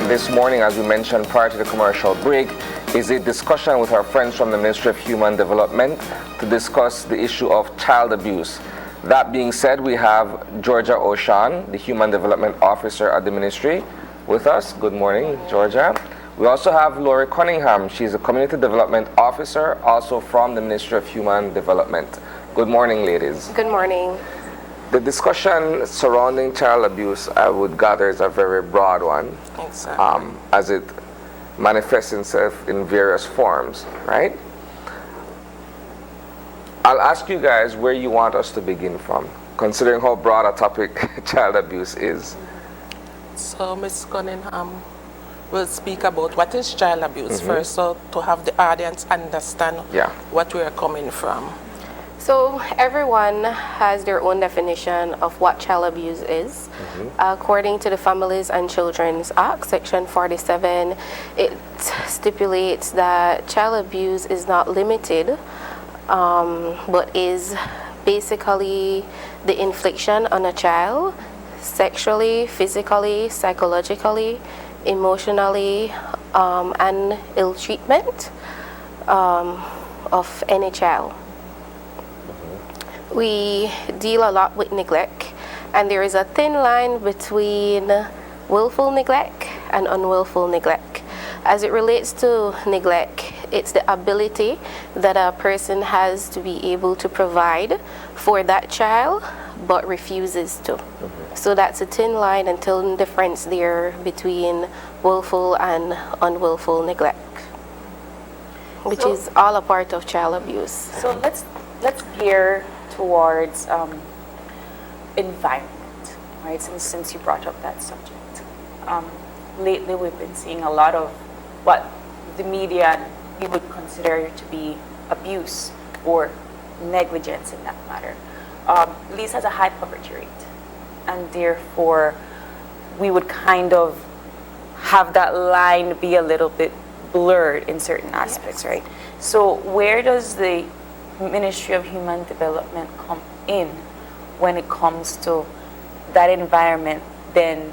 this morning, as we mentioned prior to the commercial break, is a discussion with our friends from the Ministry of Human Development to discuss the issue of child abuse. That being said, we have Georgia Oshon, the Human Development Officer at the Ministry, with us. Good morning, Georgia. We also have Lori Cunningham. She's a Community Development Officer, also from the Ministry of Human Development. Good morning, ladies. Good morning. The discussion surrounding child abuse, I would gather, is a very broad one. Exactly. As it manifests itself in various forms, right? I'll ask you guys where you want us to begin from, considering how broad a topic child abuse is. So, Ms. Cunningham will speak about what is child abuse first, so to have the audience understand what we are coming from. So everyone has their own definition of what child abuse is. According to the Families and Children's Act, Section 47, it stipulates that child abuse is not limited, but is basically the infliction on a child sexually, physically, psychologically, emotionally, and ill treatment of any child. We deal a lot with neglect, and there is a thin line between willful neglect and unwillful neglect. As it relates to neglect, it's the ability that a person has to be able to provide for that child but refuses to. So that's a thin line and thin difference there between willful and unwillful neglect, which is all a part of child abuse. So let's gear towards environment, right? Since you brought up that subject, lately we've been seeing a lot of what the media you would consider to be abuse or negligence in that matter. Belize has a high poverty rate, and therefore we would kind of have that line be a little bit blurred in certain aspects, right? So where does the Ministry of Human Development come in when it comes to that environment then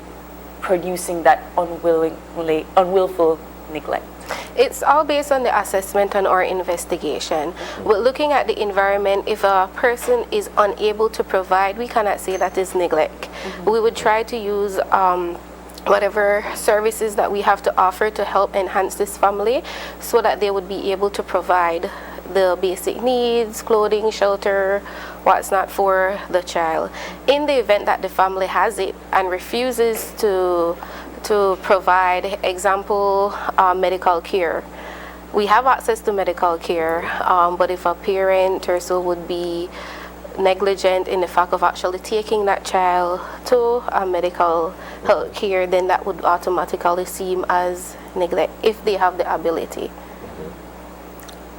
producing that unwillful neglect? It's all based on the assessment and our investigation. We're looking at the environment. If a person is unable to provide, we cannot say that is neglect. We would try to use whatever services that we have to offer to help enhance this family so that they would be able to provide the basic needs, clothing, shelter, what's not for the child. In the event that the family has it and refuses to provide, example, medical care. We have access to medical care, but if a parent or so would be negligent in the fact of actually taking that child to a medical health care, then that would automatically seem as neglect if they have the ability.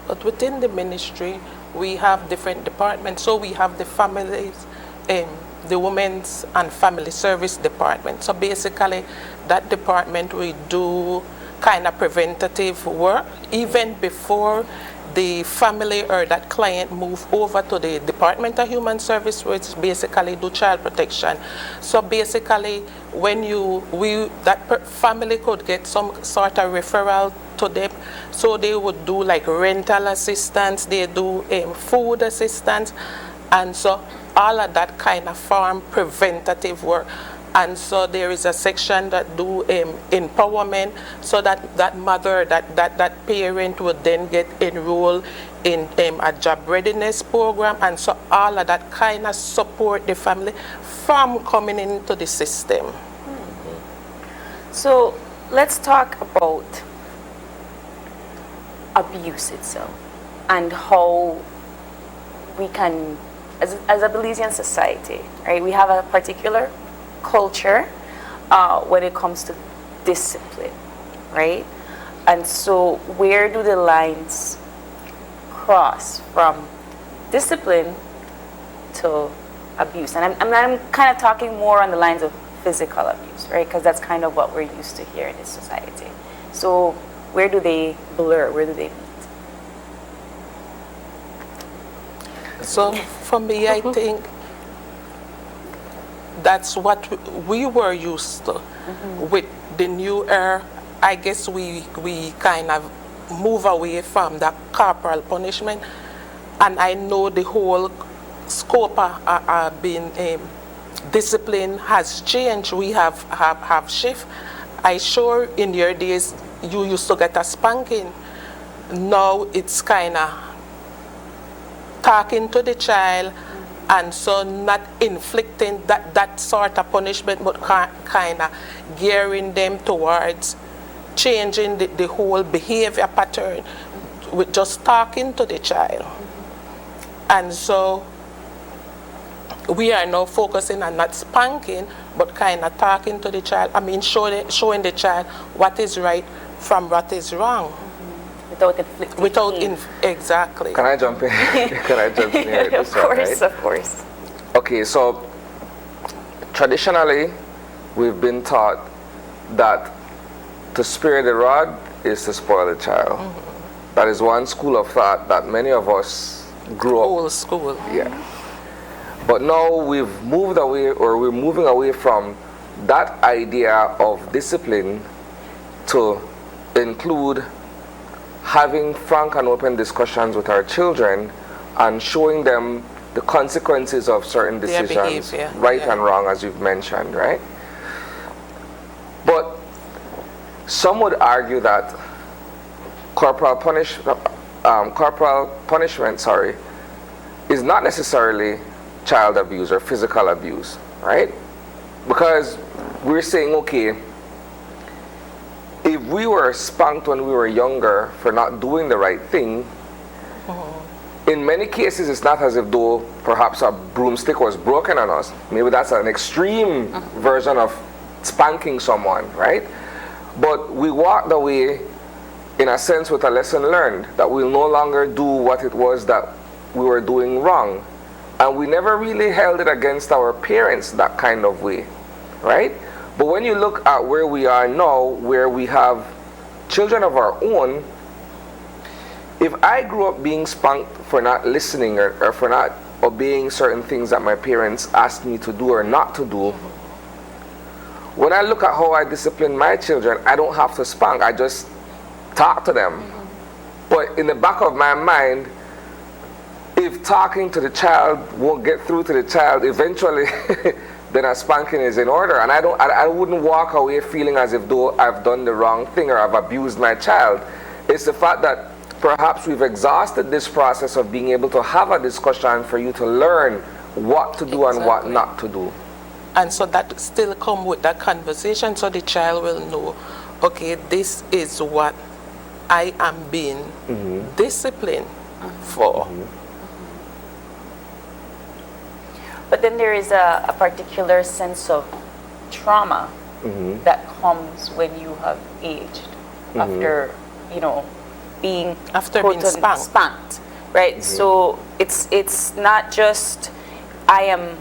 But within the ministry, we have different departments. So we have the families, the Women's and Family Service Department. So basically, that department we do kind of preventative work even before the family or that client move over to the Department of Human Service, which basically do child protection. So basically, when that family could get some sort of referral to them, so they would do like rental assistance, they do food assistance, and so all of that kind of farm preventative work. And so there is a section that do empowerment, so that that mother, that parent would then get enrolled in a job readiness program, and so all of that kind of support the family from coming into the system. So let's talk about abuse itself and how we can, as a Belizean society, right, we have a particular culture when it comes to discipline, right? And so where do the lines cross from discipline to abuse? And I'm kind of talking more on the lines of physical abuse, right? Because that's kind of what we're used to here in this society. So where do they blur? Where do they meet? So for me, I think that's what we were used to with the new era, I guess we kind of move away from that corporal punishment, and I know the whole scope of being discipline has changed. We have shift. I sure in your days you used to get a spanking. Now it's kind of talking to the child, and so not inflicting that sort of punishment, but kind of gearing them towards changing the whole behavior pattern with just talking to the child. And so we are now focusing on not spanking, but kind of talking to the child. I mean, showing the child what is right from what is wrong. Without inflicting exactly. Can I jump in? Can I jump in here? Of course, of course. Okay, so traditionally, we've been taught that to spare the rod is to spoil the child. That is one school of thought that many of us grew up. Old school. Yeah. But now we've moved away, or we're moving away from that idea of discipline to include having frank and open discussions with our children and showing them the consequences of certain decisions, right and wrong, as you've mentioned, right? But some would argue that corporal punishment, is not necessarily child abuse or physical abuse, right? Because we're saying, okay, if we were spanked when we were younger for not doing the right thing, in many cases it's not as if though perhaps a broomstick was broken on us. Maybe that's an extreme version of spanking someone, right? But we walked away in a sense with a lesson learned, that we'll no longer do what it was that we were doing wrong. And we never really held it against our parents that kind of way, right? But when you look at where we are now, where we have children of our own, if I grew up being spanked for not listening or for not obeying certain things that my parents asked me to do or not to do, when I look at how I discipline my children, I don't have to spank, I just talk to them. But in the back of my mind, if talking to the child won't get through to the child, eventually then a spanking is in order. And I wouldn't walk away feeling as if though I've done the wrong thing or I've abused my child. It's the fact that perhaps we've exhausted this process of being able to have a discussion for you to learn what to do and what not to do. And so that still come with that conversation, so the child will know, okay, this is what I am being disciplined for. But then there is a particular sense of trauma that comes when you have aged after, being spanked, right? So it's not just I am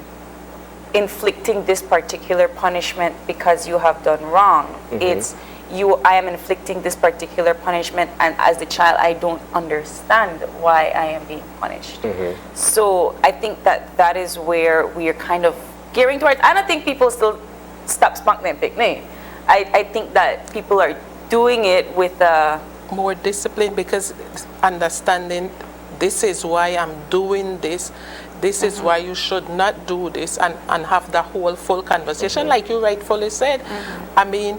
inflicting this particular punishment because you have done wrong. It's I am inflicting this particular punishment, and as the child I don't understand why I am being punished. So I think that is where we are kind of gearing towards. I don't think people still stop spanking and picnic. I think that people are doing it with more discipline, because understanding this is why I'm doing this. This is why you should not do this, and have the whole full conversation, like you rightfully said. I mean,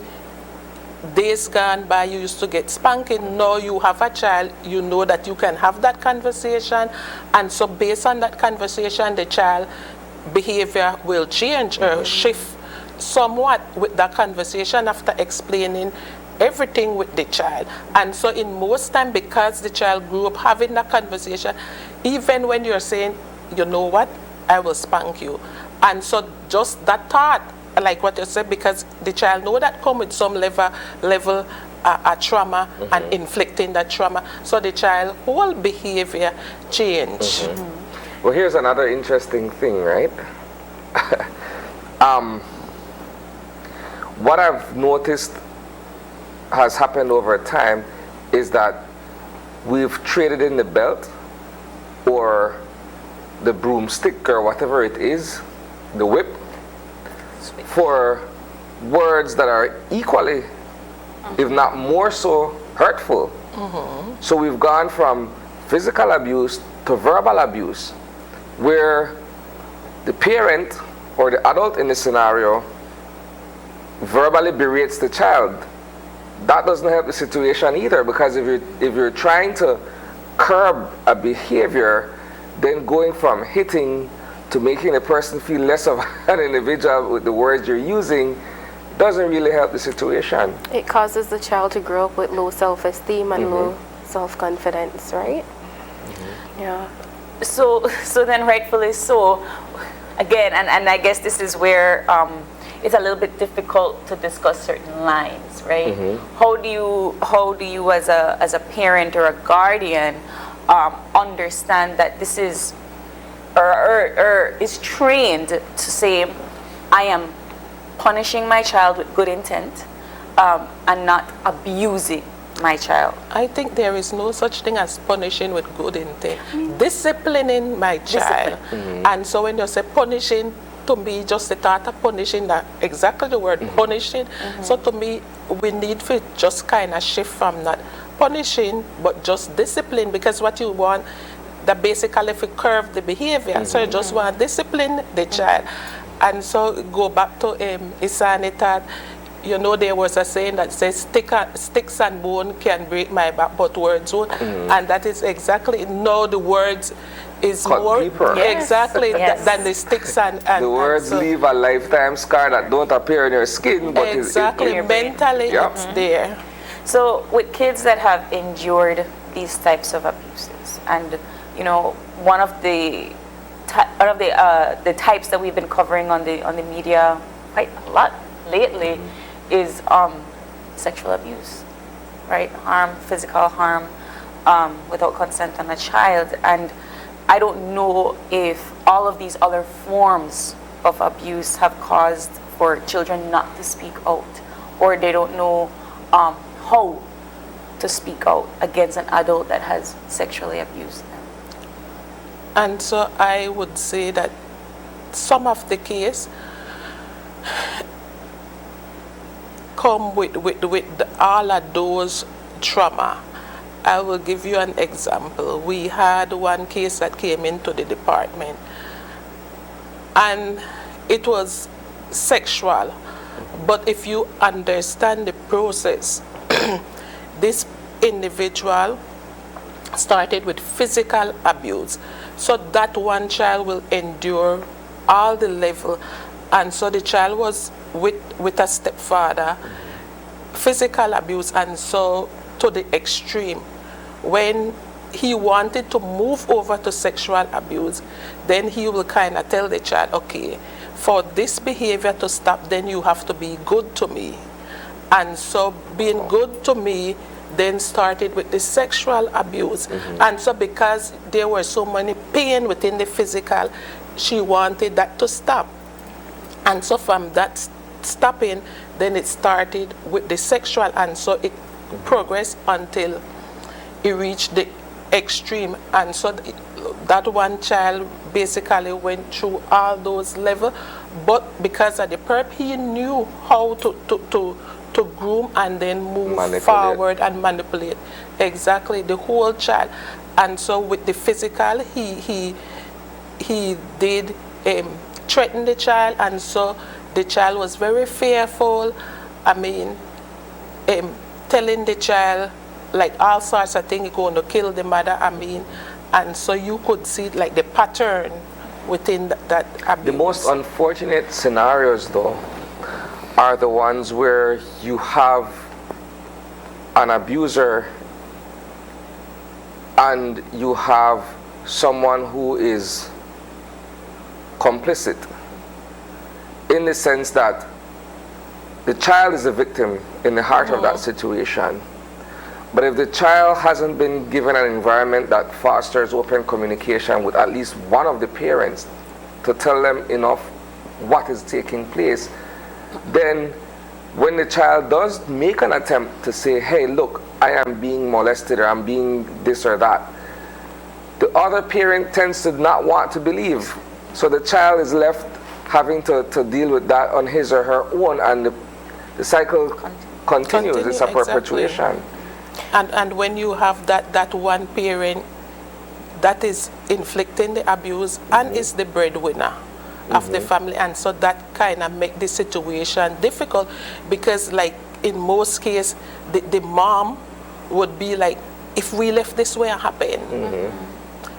days gone by, you used to get spanking. Now you have a child, you know that you can have that conversation, and so based on that conversation, the child behavior will change or shift somewhat with that conversation after explaining everything with the child. And so in most time, because the child grew up having that conversation, even when you're saying, you know what, I will spank you, and so just that thought, like what you said, because the child know that come with some level trauma and inflicting that trauma, so the child whole behavior change. Well, here's another interesting thing, right? What I've noticed has happened over time is that we've traded in the belt or the broomstick or whatever it is, the whip, for words that are equally, if not more so, hurtful. So we've gone from physical abuse to verbal abuse, where the parent or the adult in the scenario verbally berates the child. That doesn't help the situation either, because if you're trying to curb a behavior, then going from hitting to making a person feel less of an individual with the words you're using doesn't really help the situation. It causes the child to grow up with low self-esteem and low self-confidence, right? Yeah. So then rightfully so, again, and I guess this is where it's a little bit difficult to discuss certain lines, right? How do you as a parent or a guardian understand that this is or is trained to say, I am punishing my child with good intent and not abusing my child? I think there is no such thing as punishing with good intent. Disciplining my child. And so when you say punishing, to me, just the thought of punishing, that exactly the word punishing. So to me, we need to just kind of shift from not punishing, but just discipline, because what you want, that basically if you curve the behavior. So you just want to discipline the child. And so go back to Isani thought, you know, there was a saying that says, sticks and bone can break my back, but words won't. And that is exactly, no, the words is Cut more deeper. exactly than the sticks and the words so leave a lifetime scar that don't appear in your skin, but exactly mentally it's there. So with kids that have endured these types of abuses, and you know, one of the types that we've been covering on the media quite a lot lately is sexual abuse, right? Harm, physical harm, without consent on a child. And I don't know if all of these other forms of abuse have caused for children not to speak out, or they don't know how to speak out against an adult that has sexually abused them. And so I would say that some of the case come with all of those trauma. I will give you an example. We had one case that came into the department, and it was sexual. But if you understand the process, this individual started with physical abuse. So that one child will endure all the level. And so the child was with a stepfather, physical abuse, and so to the extreme. When he wanted to move over to sexual abuse, then he will kind of tell the child, okay, for this behavior to stop, then you have to be good to me. And so being good to me then started with the sexual abuse. And so because there were so many pain within the physical, she wanted that to stop. And so from that stopping, then it started with the sexual, and so it progressed until it reached the extreme. And so that one child basically went through all those levels, but because of the perp, he knew how to groom and then move forward and manipulate. Exactly, the whole child. And so with the physical, he did threaten the child, and so the child was very fearful. I mean, telling the child like all sorts of things, going to kill the mother, I mean, and so you could see like the pattern within that abuse. The most unfortunate scenarios, though, are the ones where you have an abuser and you have someone who is complicit, in the sense that the child is a victim in the heart of that situation. But if the child hasn't been given an environment that fosters open communication with at least one of the parents to tell them enough what is taking place, then when the child does make an attempt to say, hey, look, I am being molested, or I'm being this or that, the other parent tends to not want to believe. So the child is left having to deal with that on his or her own, and the the cycle continues. It's a Exactly. perpetuation. And when you have that one parent that is inflicting the abuse and is the breadwinner of the family, and so that kind of make the situation difficult, because like in most cases the mom would be like, if we left this way happen,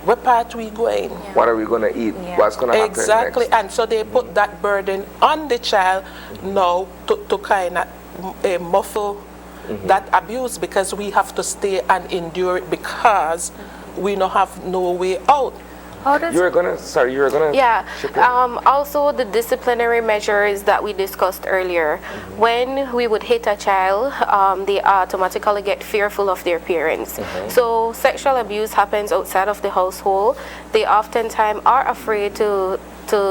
what part we going? What are we going to eat? Yeah. What's going to happen Exactly, next? and so they put that burden on the child now to kind of muffle that abuse, because we have to stay and endure it because we don't have no way out. How does You were going to Yeah. chip in? Also, the disciplinary measures that we discussed earlier. When we would hit a child, they automatically get fearful of their parents. So sexual abuse happens outside of the household. They oftentimes are afraid to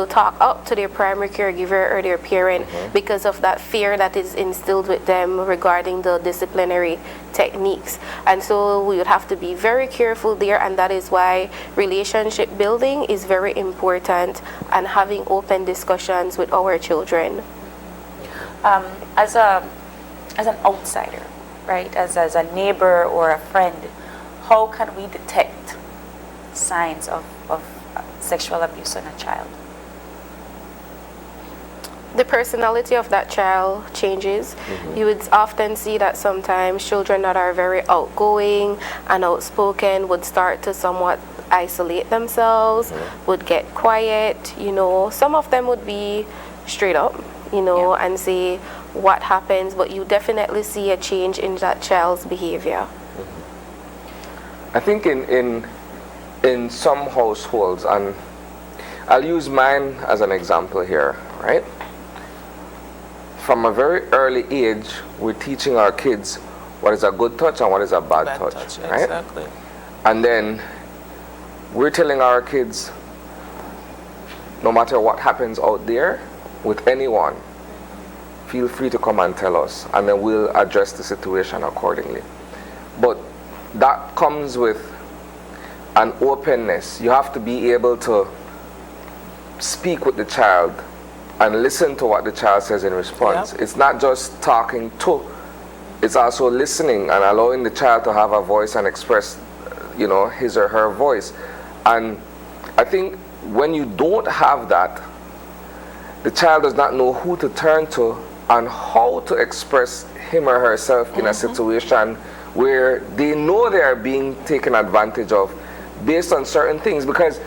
talk up to their primary caregiver or their parent because of that fear that is instilled with them regarding the disciplinary techniques. And so we would have to be very careful there, and that is why relationship building is very important, and having open discussions with our children. as an outsider, right? As a neighbor or a friend, how can we detect signs of sexual abuse on a child? The personality of that child changes. You would often see that sometimes children that are very outgoing and outspoken would start to somewhat isolate themselves, would get quiet, you know. Some of them would be straight up, you know, and say what happens, but you definitely see a change in that child's behavior. I think in some households, and I'll use mine as an example here, right? From a very early age, we're teaching our kids what is a good touch and what is a bad touch, right? Exactly. And then we're telling our kids, no matter what happens out there with anyone, feel free to come and tell us, and then we'll address the situation accordingly. But that comes with an openness. You have to be able to speak with the child and listen to what the child says in response. It's not just talking to, it's also listening and allowing the child to have a voice and express, you know, his or her voice. And I think when you don't have that, the child does not know who to turn to and how to express him or herself in a situation where they know they are being taken advantage of based on certain things. Because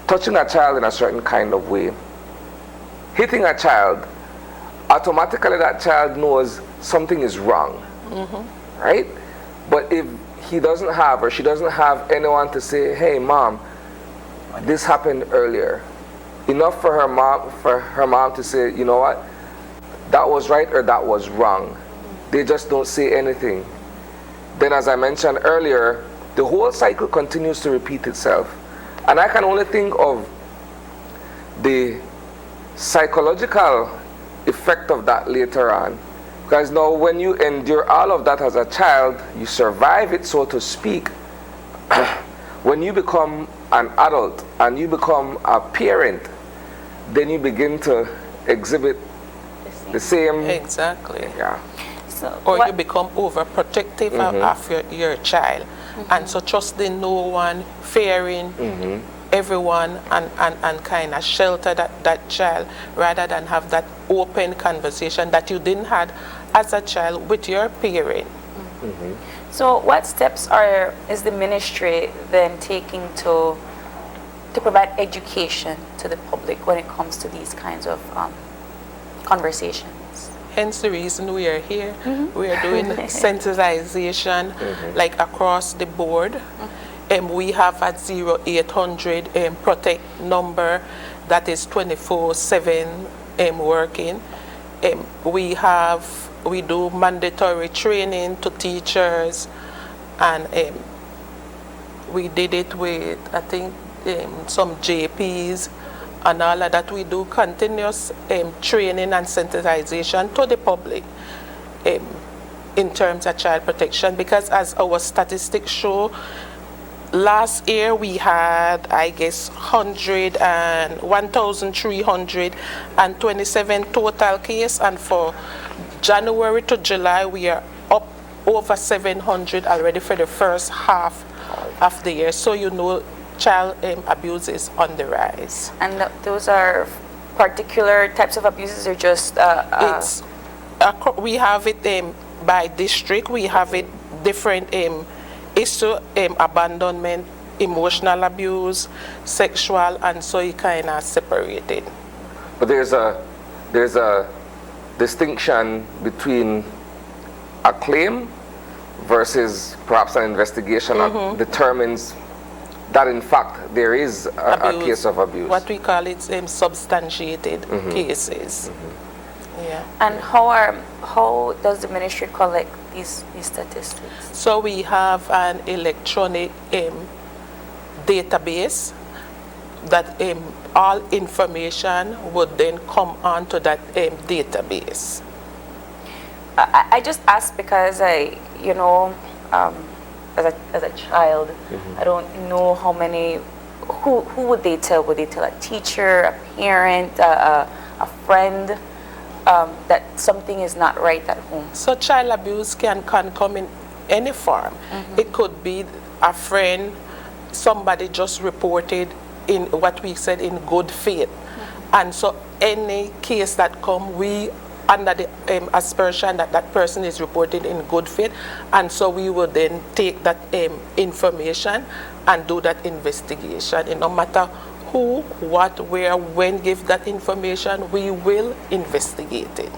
touching a child in a certain kind of way, hitting a child, automatically that child knows something is wrong, right? But if he doesn't have or she doesn't have anyone to say, hey mom, this happened earlier, enough for her mom to say, you know what, that was right or that was wrong. They just don't say anything. Then, as I mentioned earlier, the whole cycle continues to repeat itself. And I can only think of the psychological effect of that later on. Because now when you endure all of that as a child, you survive it, so to speak. When you become an adult and you become a parent, then you begin to exhibit the same. Exactly. Yeah. So Or what- you become overprotective of your child. And so trusting no one, fearing everyone, and kind of shelter that child, rather than have that open conversation that you didn't have as a child with your parent. So what steps is the ministry then taking to provide education to the public when it comes to these kinds of conversations? Hence the reason we are here. We are doing sensitization like across the board. We have a 0800 protect number that is 24/7 working. We do mandatory training to teachers, and we did it with, I think, some JPs and all of that. We do continuous training and sensitization to the public in terms of child protection, because as our statistics show, last year we had, I guess, 1,327 total case, and for January to July we are up over 700 already for the first half of the year. So you know, child abuse is on the rise. And those are particular types of abuses, or just we have it by district. We have it different issue, abandonment, emotional abuse, sexual, and so you kind of separated. But there's a distinction between a claim versus perhaps an investigation that determines that in fact there is a case of abuse. What we call it substantiated cases. Yeah. And how does the ministry collect these statistics? So we have an electronic database that all information would then come onto that database. I just asked because as a child, I don't know how many. Who would they tell? Would they tell a teacher, a parent, a friend that something is not right at home? So child abuse can come in any form. It could be a friend, somebody just reported in what we said in good faith, and so any case that come, we under the aspersion that that person is reported in good faith, and so we will then take that information and do that investigation. And no matter who, what, where, when give that information, we will investigate it.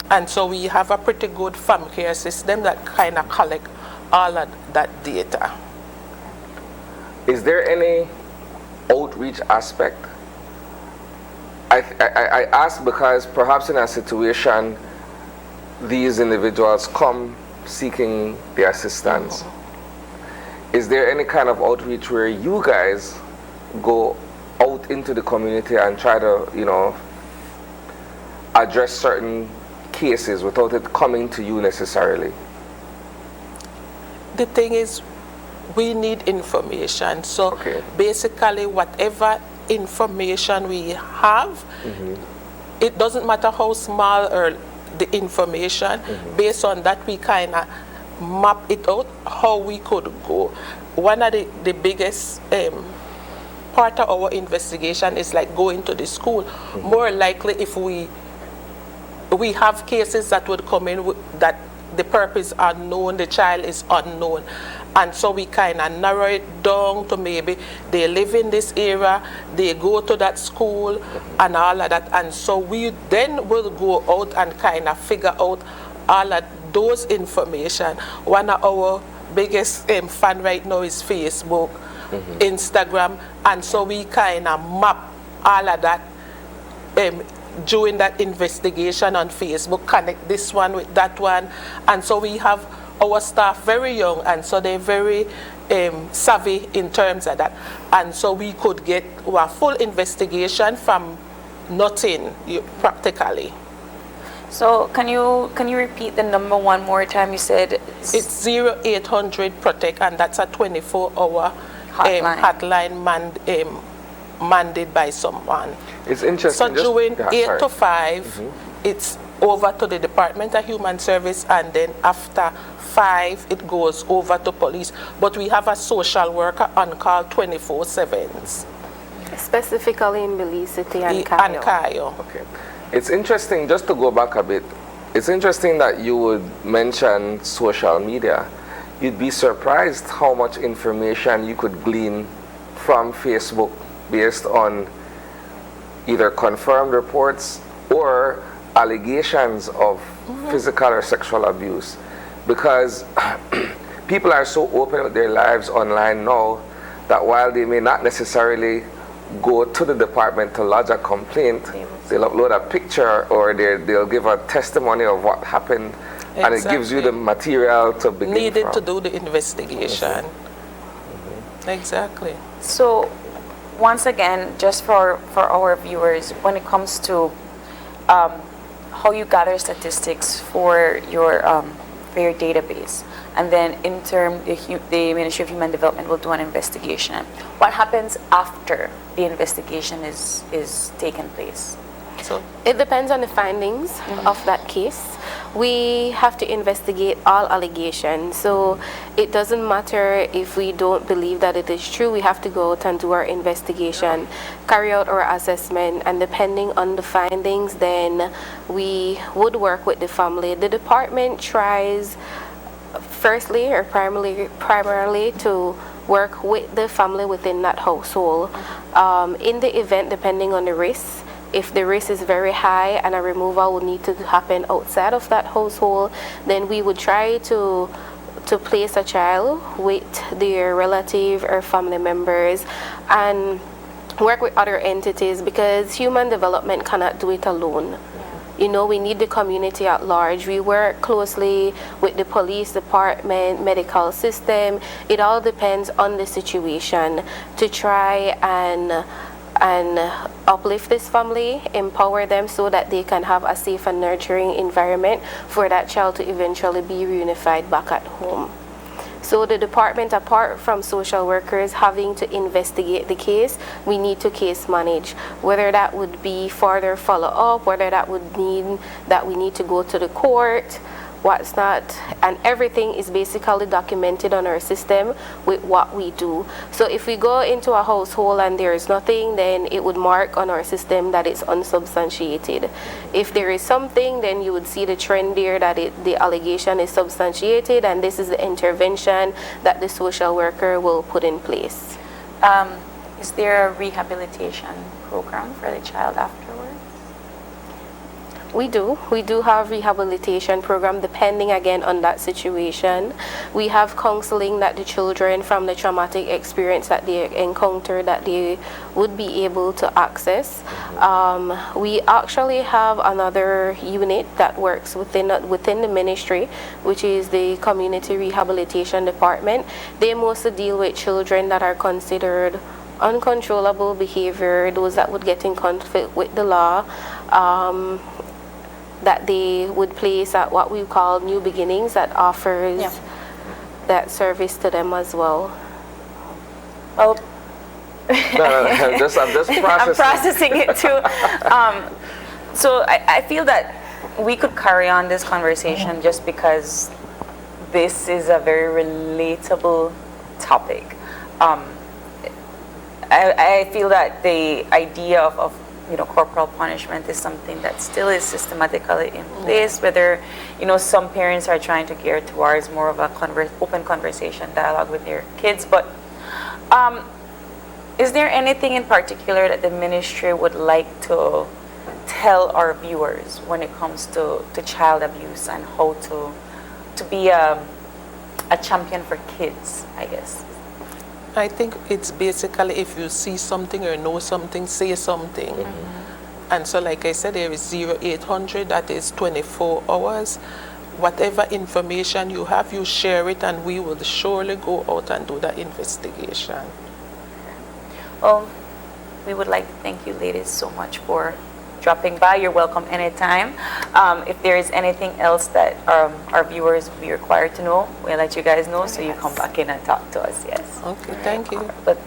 And so we have a pretty good family care system that kind of collect all of that data. Is there any outreach aspect? I ask because perhaps in a situation these individuals come seeking the assistance. Is there any kind of outreach where you guys go out into the community and try to, address certain cases without it coming to you necessarily? The thing is, we need information. So basically, whatever information we have, it doesn't matter how small or the information, based on that we kind of map it out how we could go. One of the biggest part of our investigation is like going to the school. More likely if we have cases that would come in that the purpose is unknown, the child is unknown, and so we kind of narrow it down to maybe they live in this area, they go to that school, and all of that, and so we then will go out and kind of figure out all of those information. One of our biggest fan right now is Facebook, Instagram, and so we kind of map all of that during that investigation on Facebook, connect this one with that one, and so we have our staff very young, and so they're very savvy in terms of that, and so we could get a full investigation from nothing practically. So can you repeat the number one more time? You said it's 0800 Protect, and that's a 24-hour hotline mandated by someone. It's interesting. So during 8 to 5, it's over to the Department of Human Service, and then after 5, it goes over to police. But we have a social worker on call 24/7. Specifically in Belize City and Cayo. Okay. It's interesting, just to go back a bit, it's interesting that you would mention social media. You'd be surprised how much information you could glean from Facebook based on either confirmed reports or allegations of physical or sexual abuse, because people are so open with their lives online now that while they may not necessarily go to the department to lodge a complaint, they'll upload a picture or they'll give a testimony of what happened, and it gives you the material to begin needed from. to do the investigation. Exactly. So once again, just for our viewers, when it comes to how you gather statistics for your for your database. And then in turn, the Ministry of Human Development will do an investigation. What happens after the investigation is taken place? So It depends on the findings of that case. We have to investigate all allegations. So it doesn't matter if we don't believe that it is true. We have to go out and do our investigation, carry out our assessment, and depending on the findings, then we would work with the family. The department tries firstly or primarily to work with the family within that household. In the event, depending on the risk, if the risk is very high and a removal would need to happen outside of that household, then we would try to place a child with their relative or family members and work with other entities, because human development cannot do it alone. You know, we need the community at large. We work closely with the police department, medical system. It all depends on the situation to try and uplift this family, empower them so that they can have a safe and nurturing environment for that child to eventually be reunified back at home. So the department, apart from social workers having to investigate the case, we need to case manage, whether that would be further follow-up, whether that would mean that we need to go to the court, what's not, and everything is basically documented on our system with what we do. So if we go into a household and there is nothing, then it would mark on our system that it's unsubstantiated. If there is something, then you would see the trend there that the allegation is substantiated, and this is the intervention that the social worker will put in place. Is there a rehabilitation program for the child afterwards? We do have rehabilitation program depending again on that situation. We have counseling that the children from the traumatic experience that they encounter that they would be able to access. We actually have another unit that works within the ministry, which is the community rehabilitation department. They mostly deal with children that are considered uncontrollable behavior, those that would get in conflict with the law, that they would place at what we call New Beginnings, that offers that service to them as well. Well, I'm just processing. I'm processing it too. So I feel that we could carry on this conversation just because this is a very relatable topic. I feel that the idea of corporal punishment is something that still is systematically in place, whether, some parents are trying to gear towards more of a open conversation, dialogue with their kids. But is there anything in particular that the ministry would like to tell our viewers when it comes to child abuse and how to be a champion for kids, I guess? I think it's basically if you see something or know something, say something. And so like I said, there is 0800, that is 24 hours. Whatever information you have, you share it, and we will surely go out and do the investigation. Well, we would like to thank you ladies so much for dropping by. You're welcome anytime. If there is anything else that our viewers will be required to know, we'll let you guys know, so you come back in and talk to us. Yes. Okay, thank you. But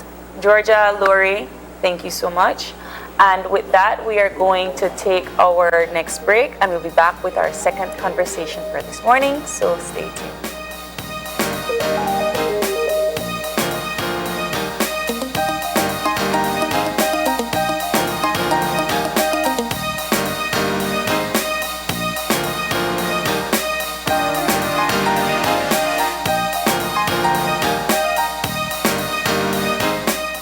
Georgia, Lori, thank you so much. And with that, we are going to take our next break, and we'll be back with our second conversation for this morning, so stay tuned.